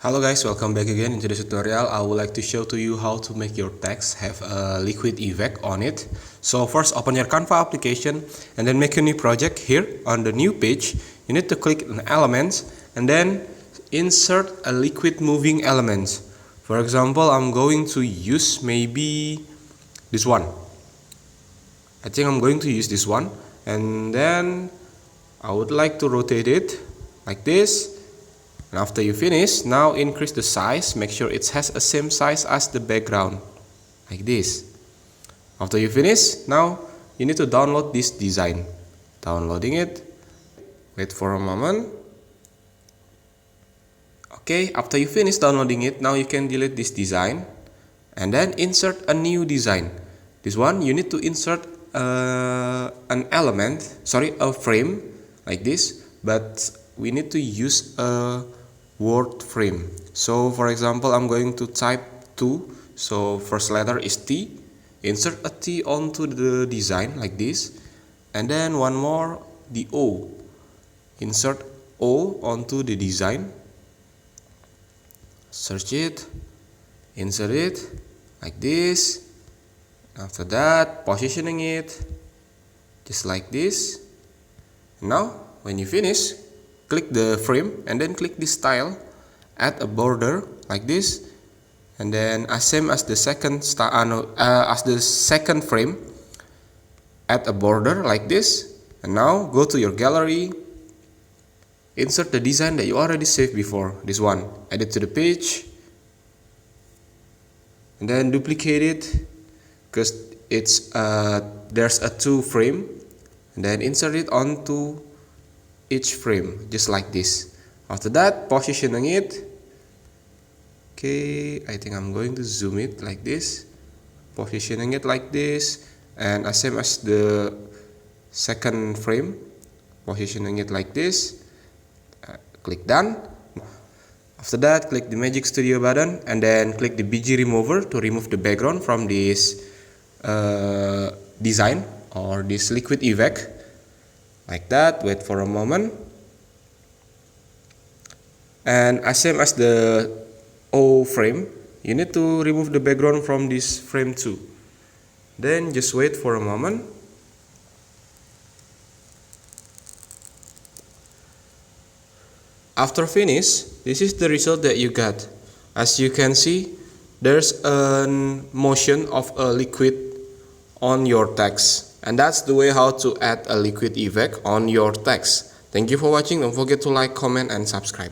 Hello guys, welcome back again. In today's tutorial, I would like to show to you how to make your text have a liquid effect on it. So first, open your Canva application and then make a new project. Here on the new page, you need to click on elements and then insert a liquid moving element. For example, I'm going to use maybe this one. I think I'm going to use this one, and then I would like to rotate it like this. And after you finish, now increase the size, make sure it has the same size as the background, like this. After you finish, now you need to download this design. Downloading it, wait for a moment. Okay, after you finish downloading it, now you can delete this design and then insert a new design. This one, you need to insert a frame like this, but we need to use a word frame. So for example, I'm going to type 2, so first letter is T, insert a T onto the design like this, and then one more, the O, insert O onto the design, search it, insert it like this. After that, positioning it just like this. Now when you finish, click the frame and then click this style, add a border like this, and then same as the second frame, add a border like this. And now go to your gallery, insert the design that you already saved before, this one, add it to the page, and then duplicate it because it's there's a 2 frame, and then insert it onto each frame just like this. After that, positioning it. Okay, I think I'm going to zoom it like this, positioning it like this, and same as the second frame, positioning it like this. Click done. After that, click the Magic Studio button and then click the BG remover to remove the background from this design or this liquid effect. Like that, wait for a moment. And same as the O frame, you need to remove the background from this frame too. Then just wait for a moment. After finish, this is the result that you got. As you can see, there's a motion of a liquid on your text. And that's the way how to add a liquid effect on your text. Thank you for watching. Don't forget to like, comment, and subscribe.